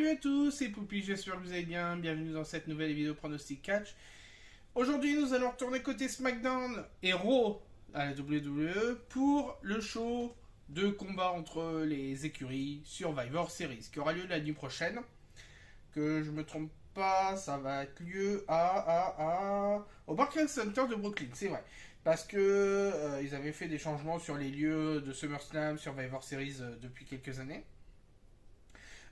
Salut à tous, c'est Poupy, j'espère que vous allez bien, bienvenue dans cette nouvelle vidéo pronostic catch. Aujourd'hui nous allons retourner côté SmackDown et Raw à la WWE pour le show de combat entre les écuries Survivor Series qui aura lieu la nuit prochaine. Que je me trompe pas, ça va être lieu au Barclays Center de Brooklyn, c'est vrai. Parce que ils avaient fait des changements sur les lieux de SummerSlam, Survivor Series depuis quelques années.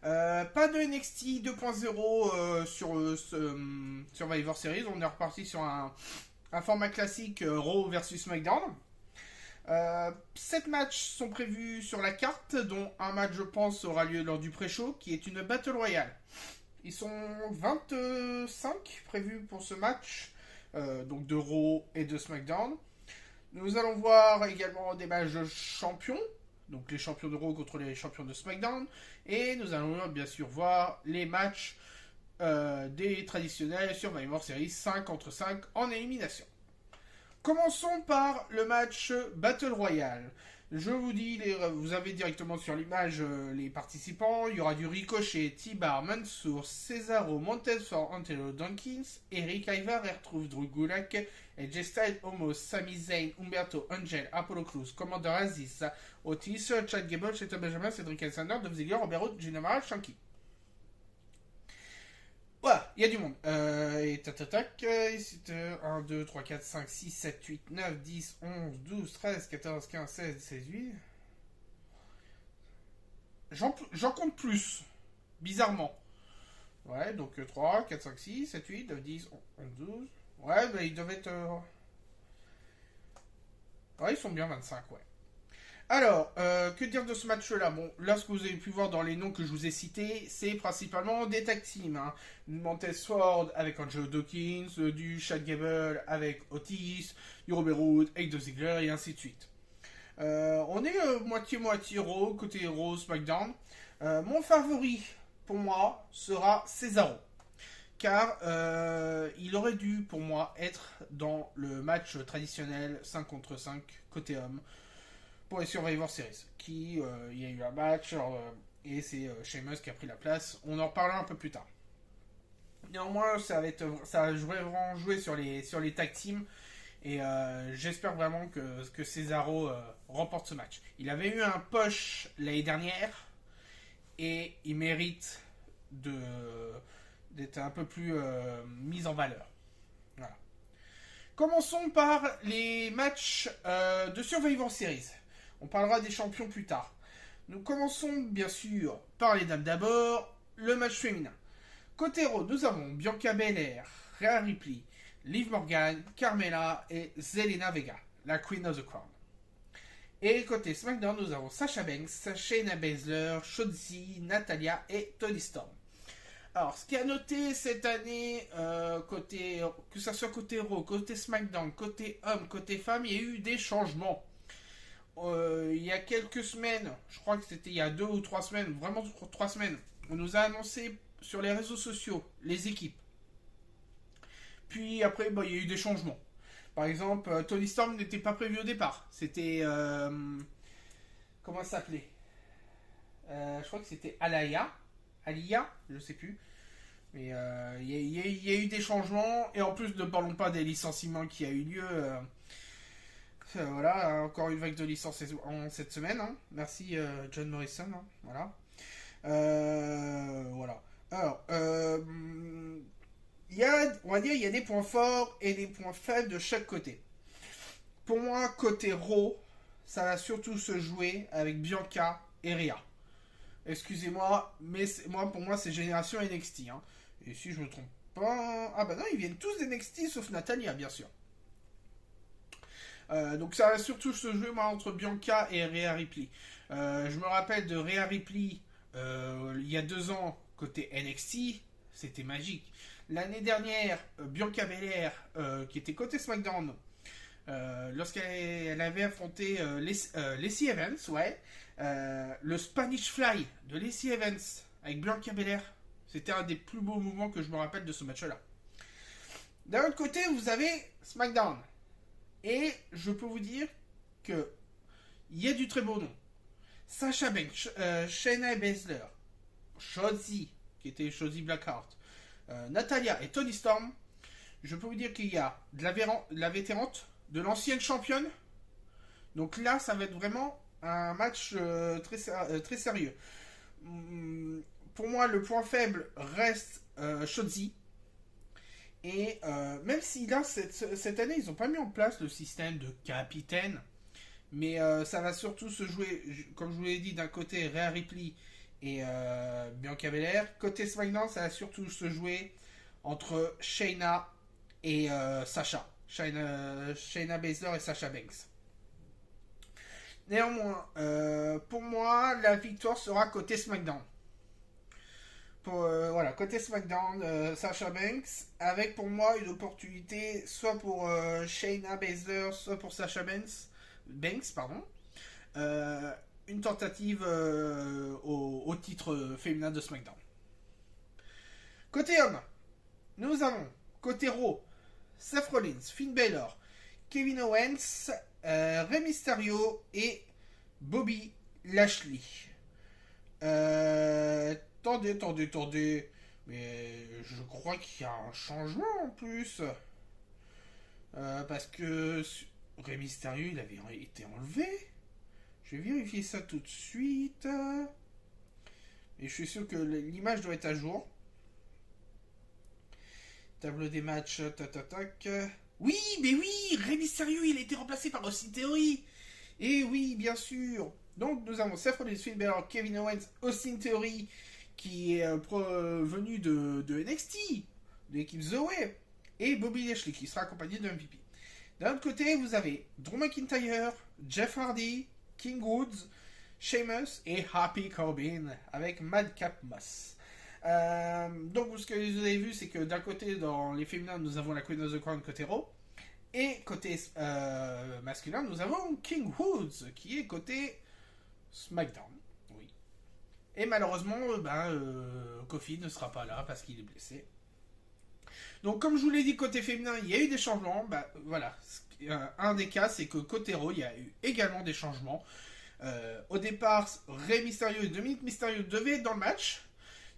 Pas de NXT 2.0 sur Survivor Series. On est reparti sur un format classique Raw versus SmackDown. 7 matchs sont prévus sur la carte, dont un match, je pense, aura lieu lors du pré-show, qui est une Battle Royale. Ils sont 25 prévus pour ce match, donc de Raw et de SmackDown. Nous allons voir également des matchs de champions, donc les champions de Raw contre les champions de SmackDown. Et nous allons bien sûr voir les matchs des traditionnels Survivor Series 5 contre 5 en élimination. Commençons par le match Battle Royale. Je vous dis, vous avez directement sur l'image les participants. Il y aura du Ricochet, T-Bar, Mansour, Cesaro, Montezford, Angelo Dawkins, Eric Ivar, retrouve Drew Gulak, et J-Style, Omos, Sami Zayn, Humberto, Angel, Apollo Crews, Commander Aziz, Otis, Chad Gable, Shelton Benjamin, Cedric Alexander, Dolph Ziggler, Robert Roode, Jinder Mahal, Shanky. Voilà, il y a du monde. Et tac, ici, 1, 2, 3, 4, 5, 6, 7, 8, 9, 10, 11, 12, 13, 14, 15, 16, 16, 8. J'en compte plus, bizarrement. Ouais, donc 3, 4, 5, 6, 7, 8, 9, 10, 11, 12. Ouais, bah ils doivent être... Ouais, ils sont bien 25, ouais. Alors, que dire de ce match-là? Bon, là, ce que vous avez pu voir dans les noms que je vous ai cités, c'est principalement des tag teams. Hein. Montezford avec Angelo Dawkins, du Chad Gable avec Otis, du Robert Roode avec Dolph Ziggler et ainsi de suite. On est moitié-moitié Raw, côté Raw SmackDown. Mon favori, pour moi, sera Cesaro. Car il aurait dû, pour moi, être dans le match traditionnel 5 contre 5 côté homme pour les Survivor Series. Il y a eu un match et c'est Sheamus qui a pris la place. On en reparlera un peu plus tard. Néanmoins, ça va vraiment jouer sur les tag teams. Et j'espère vraiment que Cesaro remporte ce match. Il avait eu un push l'année dernière et il mérite d'être un peu plus mis en valeur. Voilà. Commençons par les matchs de Survivor Series. On parlera des champions plus tard. Nous commençons bien sûr par les dames d'abord. Le match féminin. Côté Raw, nous avons Bianca Belair, Rhea Ripley, Liv Morgan, Carmella et Zelina Vega, la Queen of the Crown. Et côté SmackDown, nous avons Sasha Banks, Shayna Baszler, Shotzi, Natalia et Toni Storm. Alors, ce qui a noté cette année, que ce soit côté Raw, côté SmackDown, côté homme, côté femme, il y a eu des changements. Il y a quelques semaines, je crois que c'était il y a 2 ou 3 semaines, vraiment 3 semaines, on nous a annoncé sur les réseaux sociaux les équipes. Puis après, il y a eu des changements. Par exemple, Toni Storm n'était pas prévu au départ. C'était... comment ça s'appelait je crois que c'était Alia, je sais plus. Mais il y a eu des changements. Et en plus, ne parlons pas des licenciements qui a eu lieu. Voilà, encore une vague de licences en cette semaine. Hein. Merci John Morrison. Hein. Voilà. Voilà. Alors, on va dire il y a des points forts et des points faibles de chaque côté. Pour moi, côté Raw, ça va surtout se jouer avec Bianca et Rhea. Excusez-moi, mais pour moi, c'est génération NXT. Hein. Et si je me trompe pas... Ah bah non, ils viennent tous d'NXT, sauf Natalia, bien sûr. Donc ça va surtout se jouer entre Bianca et Rhea Ripley. Je me rappelle de Rhea Ripley il y a 2 ans côté NXT, c'était magique. L'année dernière, Bianca Belair qui était côté SmackDown, lorsqu'elle avait affronté Lacey Evans, ouais, le Spanish Fly de Lacey Evans avec Bianca Belair, c'était un des plus beaux moments que je me rappelle de ce match-là. D'un autre côté, vous avez SmackDown. Et je peux vous dire que il y a du très beau nom. Sasha Banks, Shayna Baszler, Shotzi, qui était Shotzi Blackheart, Natalia et Toni Storm, je peux vous dire qu'il y a de la vétérante, de l'ancienne championne. Donc là, ça va être vraiment un match très sérieux. Pour moi, le point faible reste Shotzi. Et même si là, cette année, ils n'ont pas mis en place le système de capitaine, mais ça va surtout se jouer, comme je vous l'ai dit, d'un côté Rhea Ripley et Bianca Belair. Côté SmackDown, ça va surtout se jouer entre Shayna et Sasha. Shayna Baszler et Sasha Banks. Néanmoins, pour moi, la victoire sera côté SmackDown. Voilà, côté SmackDown, Sasha Banks, avec pour moi une opportunité soit pour Shayna Baszler, soit pour Sasha Banks, pardon. Une tentative au titre féminin de SmackDown. Côté homme, nous avons côté Raw, Seth Rollins, Finn Balor, Kevin Owens, Rey Mysterio et Bobby Lashley. Attendez. Mais je crois qu'il y a un changement en plus. Parce que Rey Mysterio, il avait été enlevé. Je vais vérifier ça tout de suite. Et je suis sûr que l'image doit être à jour. Tableau des matchs, tac. Oui, mais oui, Rey Mysterio, il a été remplacé par Austin Theory. Et oui, bien sûr. Donc nous avons Seth Rollins, Finn Balor, Kevin Owens, Austin Theory, qui est venu de NXT, de l'équipe The Way, et Bobby Lashley, qui sera accompagné de MVP. D'un autre côté, vous avez Drew McIntyre, Jeff Hardy, King Woods, Sheamus et Happy Corbin, avec Madcap Moss. Donc ce que vous avez vu, c'est que d'un côté, dans les féminins, nous avons la Queen of the Crown côté Raw, et côté masculin, nous avons King Woods, qui est côté SmackDown. Oui. Et malheureusement, Kofi ne sera pas là parce qu'il est blessé. Donc comme je vous l'ai dit, côté féminin, il y a eu des changements. Voilà. Un des cas, c'est que côté Raw, il y a eu également des changements. Au départ, Rey Mysterio et Dominic Mysterio devaient être dans le match.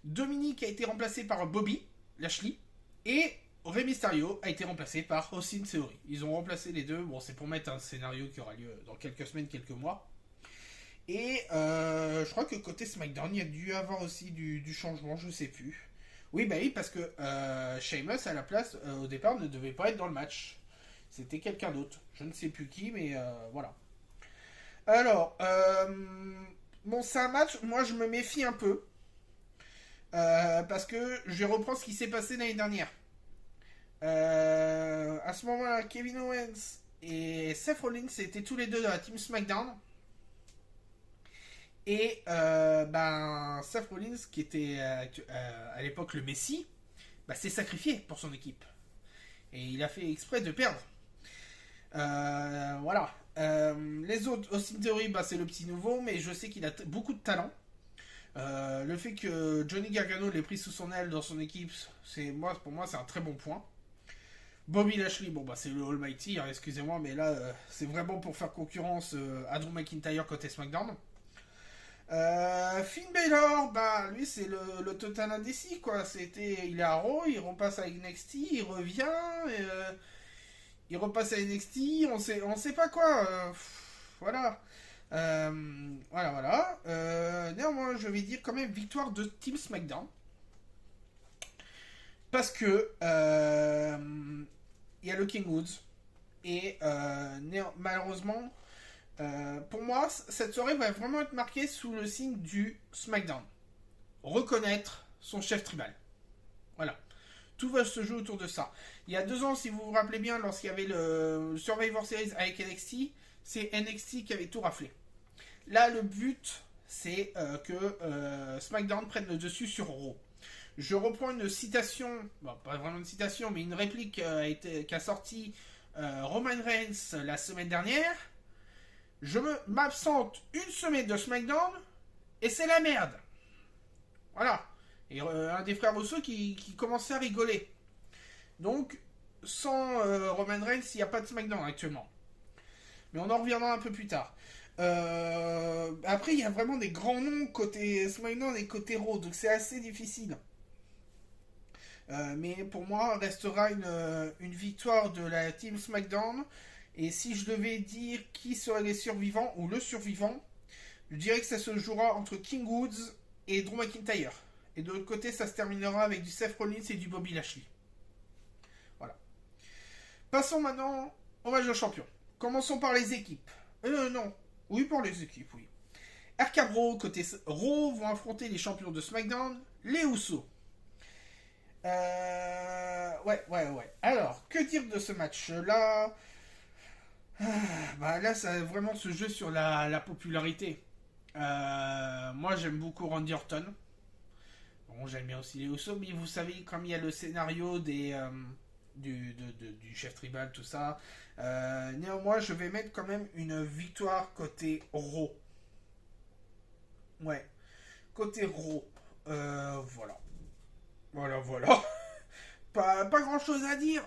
Dominic a été remplacé par Bobby Lashley. Et Rey Mysterio a été remplacé par Austin Theory. Ils ont remplacé les deux. Bon, c'est pour mettre un scénario qui aura lieu dans quelques semaines, quelques mois. Et je crois que côté SmackDown, il y a dû avoir aussi du changement, je sais plus. Oui, parce que Sheamus, à la place, au départ, ne devait pas être dans le match. C'était quelqu'un d'autre. Je ne sais plus qui, mais voilà. Alors, bon, c'est un match, moi je me méfie un peu. Parce que je vais reprendre ce qui s'est passé l'année dernière. À ce moment-là, Kevin Owens et Seth Rollins étaient tous les deux dans la team SmackDown. Et Seth Rollins, qui était à l'époque le Messie, s'est sacrifié pour son équipe. Et il a fait exprès de perdre. Voilà. Les autres, Austin Theory, c'est le petit nouveau, mais je sais qu'il a beaucoup de talent. Le fait que Johnny Gargano l'ait pris sous son aile dans son équipe, pour moi, c'est un très bon point. Bobby Lashley, c'est le Almighty, hein, excusez-moi, mais là, c'est vraiment pour faire concurrence à Drew McIntyre côté SmackDown. Finn Balor, lui c'est le total indécis quoi. Il est à Raw, il repasse à NXT, il revient, il repasse à NXT, on sait pas quoi. Voilà. Voilà. Néanmoins, je vais dire quand même victoire de Team SmackDown parce que il y a le King Woods et malheureusement. Pour moi, cette soirée va vraiment être marquée sous le signe du SmackDown. Reconnaître son chef tribal. Voilà. Tout va se jouer autour de ça. Il y a 2 ans, si vous vous rappelez bien, lorsqu'il y avait le Survivor Series avec NXT, c'est NXT qui avait tout raflé. Là, le but, c'est que SmackDown prenne le dessus sur Raw. Je reprends une citation, pas vraiment une citation, mais une réplique qu'a sorti Roman Reigns la semaine dernière. Je m'absente une semaine de SmackDown et c'est la merde. Voilà. Et un des frères Rousseau qui commençait à rigoler. Donc, sans Roman Reigns, il n'y a pas de SmackDown actuellement. Mais on en reviendra un peu plus tard. Après, il y a vraiment des grands noms côté SmackDown et côté Raw, donc c'est assez difficile. Mais pour moi, restera une victoire de la Team SmackDown. Et si je devais dire qui seraient les survivants ou le survivant, je dirais que ça se jouera entre King Woods et Drew McIntyre. Et de l'autre côté, ça se terminera avec du Seth Rollins et du Bobby Lashley. Voilà. Passons maintenant au match de champion. Commençons par les équipes. Non. Oui, par les équipes, oui. RK Bro, côté Raw, vont affronter les champions de SmackDown, les Usos. Ouais. Alors, que dire de ce match-là? Bah là, ça vraiment se joue sur la popularité. Moi, j'aime beaucoup Randy Orton. Bon, j'aime bien aussi les Usos, mais vous savez, comme il y a le scénario du chef tribal, tout ça, néanmoins, je vais mettre quand même une victoire côté Raw. Ouais, côté Raw. Voilà. Voilà. Pas grand chose à dire.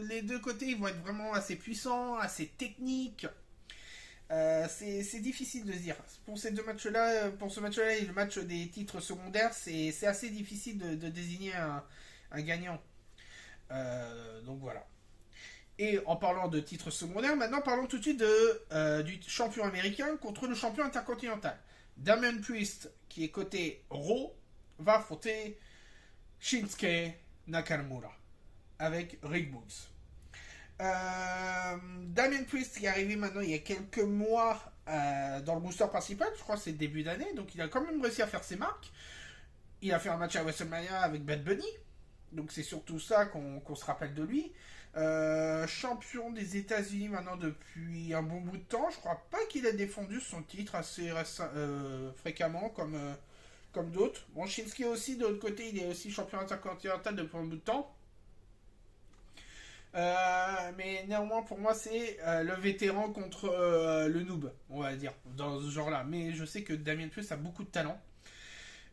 Les deux côtés ils vont être vraiment assez puissants, assez techniques. C'est difficile de se dire. Pour ces deux matchs-là, pour ce match-là et le match des titres secondaires, c'est assez difficile de désigner un gagnant. Donc voilà. Et en parlant de titres secondaires, maintenant parlons tout de suite du champion américain contre le champion intercontinental. Damien Priest, qui est côté Raw, va affronter Shinsuke Nakamura avec Rick Boogs. Damien Priest qui est arrivé maintenant il y a quelques mois dans le booster principal, je crois que c'est le début d'année, donc il a quand même réussi à faire ses marques. Il a fait un match à WrestleMania avec Bad Bunny, donc c'est surtout ça qu'on se rappelle de lui. Champion des États-Unis maintenant depuis un bon bout de temps, je crois pas qu'il ait défendu son titre assez fréquemment comme d'autres. Bon, Shinsuke aussi, de l'autre côté, il est aussi champion intercontinental depuis un bout de temps. Mais néanmoins, pour moi, c'est le vétéran contre le noob, on va dire, dans ce genre-là. Mais je sais que Damien Priest a beaucoup de talent.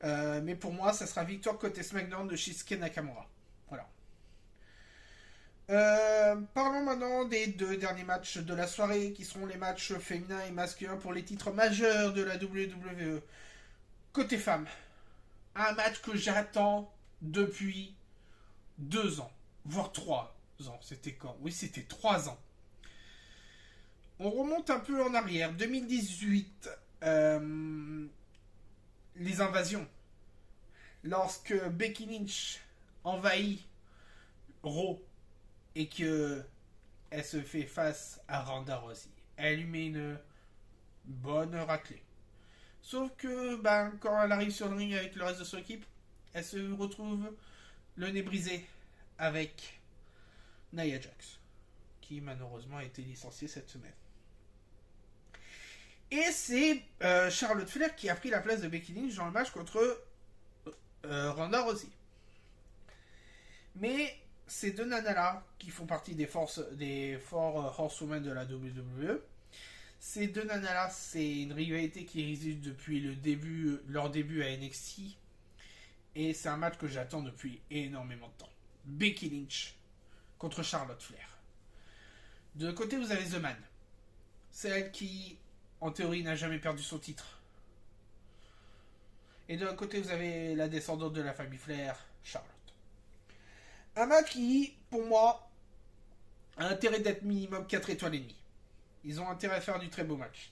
Mais pour moi, ça sera victoire côté SmackDown de Shinsuke Nakamura. Voilà. Parlons maintenant des deux derniers matchs de la soirée, qui seront les matchs féminins et masculins pour les titres majeurs de la WWE. Côté femmes, un match que j'attends depuis 2 ans, voire 3 ans. C'était quand? Oui, c'était 3 ans. On remonte un peu en arrière. 2018, les invasions. Lorsque Becky Lynch envahit Raw et que elle se fait face à Ronda Rousey. Elle lui met une bonne raclée. Sauf que quand elle arrive sur le ring avec le reste de son équipe, elle se retrouve le nez brisé avec Nia Jax, qui malheureusement a été licenciée cette semaine. Et c'est Charlotte Flair qui a pris la place de Becky Lynch dans le match contre Ronda Rousey. Mais ces deux nanas-là, qui font partie des Four Horsewomen de la WWE, ces deux nanas-là, c'est une rivalité qui existe depuis leur début à NXT. Et c'est un match que j'attends depuis énormément de temps. Becky Lynch contre Charlotte Flair. De l'autre côté, vous avez The Man. Celle qui, en théorie, n'a jamais perdu son titre. Et de l'autre côté, vous avez la descendante de la famille Flair, Charlotte. Un match qui, pour moi, a intérêt d'être minimum 4 étoiles et demie. Ils ont intérêt à faire du très beau match.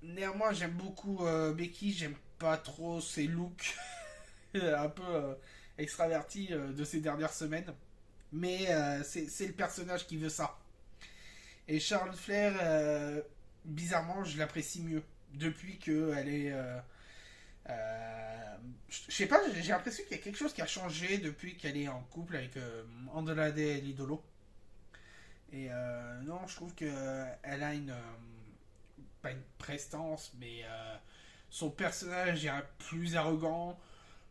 Néanmoins, j'aime beaucoup Becky. J'aime pas trop ses looks un peu extravertis de ces dernières semaines. Mais c'est le personnage qui veut ça. Et Charlotte Flair, bizarrement, je l'apprécie mieux. Depuis qu'elle est... je sais pas, j'ai l'impression qu'il y a quelque chose qui a changé depuis qu'elle est en couple avec Andrade l'idolo. Et non, je trouve qu'elle a pas une prestance, mais son personnage est plus arrogant,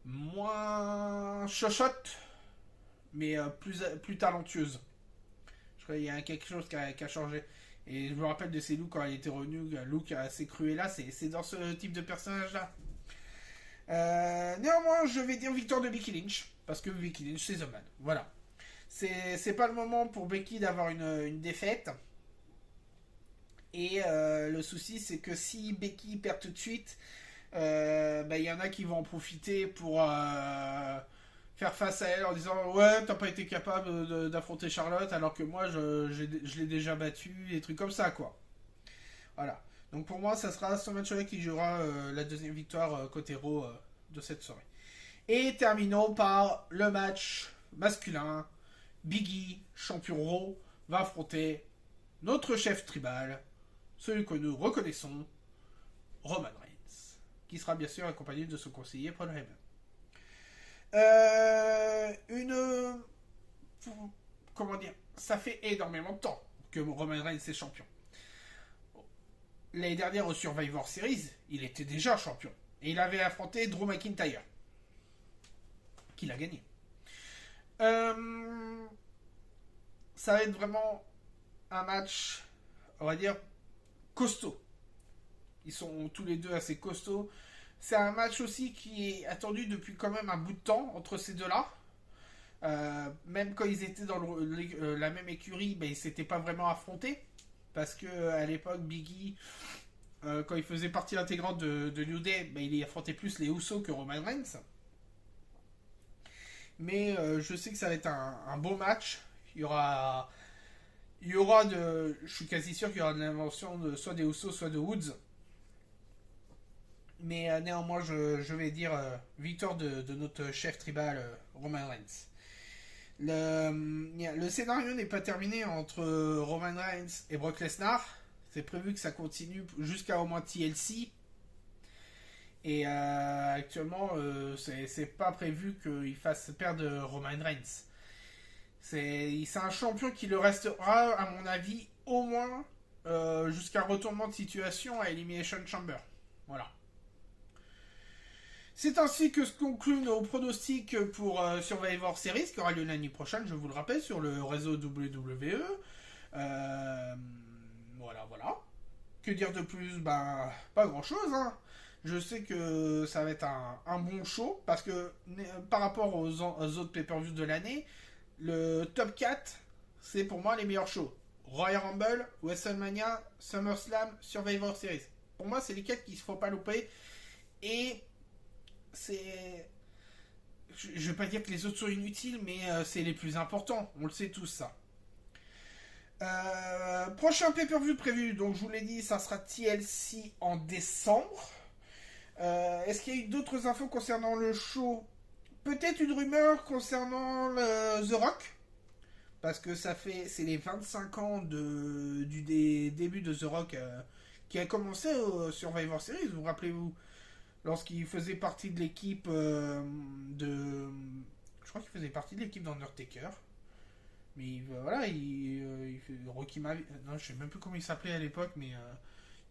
moins chochotte, mais plus talentueuse. Je crois qu'il y a quelque chose qui a changé. Et je me rappelle de ses looks quand elle était revenue, un look assez cru et là, c'est dans ce type de personnage-là. Néanmoins, je vais dire victoire de Becky Lynch, parce que Becky Lynch, c'est The Man. Voilà. C'est pas le moment pour Becky d'avoir une défaite. Et le souci, c'est que si Becky perd tout de suite, y en a qui vont en profiter pour faire face à elle en disant ouais, t'as pas été capable d'affronter Charlotte alors que moi je l'ai déjà battu, des trucs comme ça quoi. Voilà. Donc pour moi, ça sera ce match-là qui jouera la deuxième victoire côté Raw de cette soirée. Et terminons par le match masculin. Biggie, champion Raw, va affronter notre chef tribal, celui que nous reconnaissons, Roman Reigns, qui sera bien sûr accompagné de son conseiller Paul Heyman. Une... Comment dire, ça fait énormément de temps que Roman Reigns est champion. L'année dernière au Survivor Series, il était déjà champion. Et il avait affronté Drew McIntyre, qu'il a gagné. Ça va être vraiment un match, on va dire, costaud. Ils sont tous les deux assez costauds. C'est un match aussi qui est attendu depuis quand même un bout de temps entre ces deux-là. Même quand ils étaient dans la même écurie, ben, ils ne s'étaient pas vraiment affrontés. Parce que à l'époque, Biggie, quand il faisait partie intégrante de New Day, ben, il affrontait plus les Usos que Roman Reigns. Mais je sais que ça va être un beau match. Il y aura je suis quasi sûr qu'il y aura de l'invention de soit des Usos, soit de Woods. Mais néanmoins, je vais dire victoire de notre chef tribal, Roman Reigns. Le scénario n'est pas terminé entre Roman Reigns et Brock Lesnar. C'est prévu que ça continue jusqu'à au moins TLC. Et actuellement, c'est pas prévu qu'il fasse perdre Roman Reigns. C'est un champion qui le restera, à mon avis, au moins jusqu'à un retournement de situation à Elimination Chamber. Voilà. C'est ainsi que se concluent nos pronostics pour Survivor Series, qui aura lieu l'année prochaine, je vous le rappelle, sur le réseau WWE. Voilà. Que dire de plus? Ben, pas grand chose, hein. Je sais que ça va être un bon show, parce que par rapport aux autres pay-per-views de l'année, le top 4, c'est pour moi les meilleurs shows. Royal Rumble, WrestleMania, SummerSlam, Survivor Series. Pour moi, c'est les 4 qu'il ne faut pas louper. Et c'est... Je ne vais pas dire que les autres sont inutiles, mais c'est les plus importants. On le sait tous, ça. Prochain pay-per-view prévu, donc je vous l'ai dit, ça sera TLC en décembre. Est-ce qu'il y a eu d'autres infos concernant le show? Peut-être une rumeur concernant The Rock, parce que c'est les 25 ans du début de The Rock qui a commencé au Survivor Series, vous rappelez-vous, lorsqu'il faisait partie de l'équipe je crois qu'il faisait partie de l'équipe d'Undertaker. Mais voilà, Rocky non, je sais même plus comment il s'appelait à l'époque, mais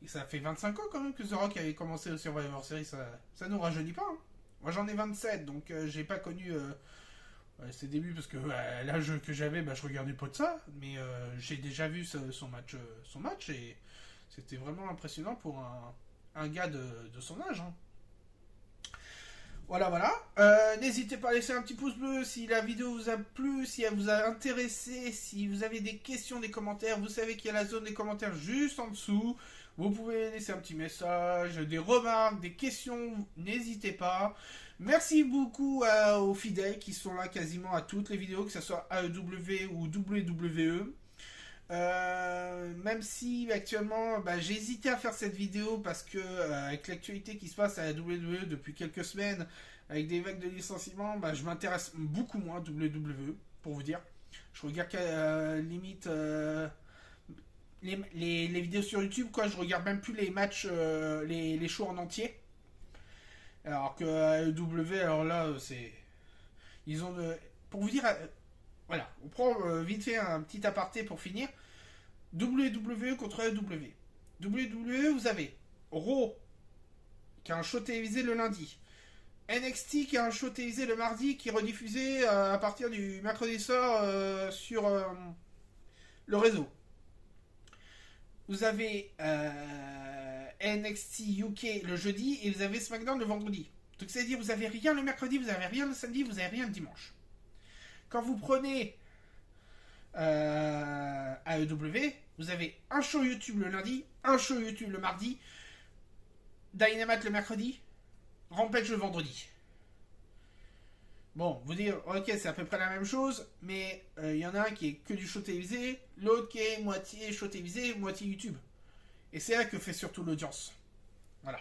ça fait 25 ans quand même que The Rock avait commencé au Survivor Series, ça nous rajeunit pas. Hein. Moi j'en ai 27, donc j'ai pas connu ses débuts parce que l'âge que j'avais, je regardais pas de ça, mais j'ai déjà vu son match et c'était vraiment impressionnant pour un gars de son âge. Hein. Voilà. N'hésitez pas à laisser un petit pouce bleu si la vidéo vous a plu, si elle vous a intéressé, si vous avez des questions, des commentaires. Vous savez qu'il y a la zone des commentaires juste en dessous. Vous pouvez laisser un petit message, des remarques, des questions. N'hésitez pas. Merci beaucoup aux fidèles qui sont là quasiment à toutes les vidéos, que ce soit AEW ou WWE. Même si actuellement j'ai hésité à faire cette vidéo parce que avec l'actualité qui se passe à la WWE depuis quelques semaines, avec des vagues de licenciements, je m'intéresse beaucoup moins à WWE, pour vous dire. Je regarde limite les vidéos sur YouTube, quoi. Je regarde même plus les matchs, les shows en entier. Alors que AEW, alors là, c'est... Ils ont... Pour vous dire... Voilà, on prend vite fait un petit aparté pour finir. WWE contre AEW. WWE, vous avez Raw, qui a un show télévisé le lundi. NXT, qui a un show télévisé le mardi, qui est rediffusé à partir du mercredi soir sur le réseau. Vous avez NXT UK le jeudi et vous avez SmackDown le vendredi. Donc c'est-à-dire vous avez rien le mercredi, vous avez rien le samedi, vous avez rien le dimanche. Quand vous prenez AEW, vous avez un show YouTube le lundi, un show YouTube le mardi, Dynamite le mercredi, Rampage le vendredi. Bon, vous dire, ok, c'est à peu près la même chose, mais il y en a un qui est que du show télévisé, l'autre qui est moitié show télévisé, moitié YouTube. Et c'est là que fait surtout l'audience. Voilà.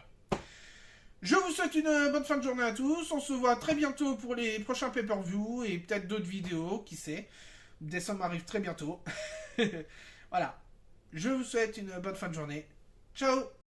Je vous souhaite une bonne fin de journée à tous. On se voit très bientôt pour les prochains pay-per-view et peut-être d'autres vidéos, qui sait. Décembre arrive très bientôt. Voilà. Je vous souhaite une bonne fin de journée. Ciao!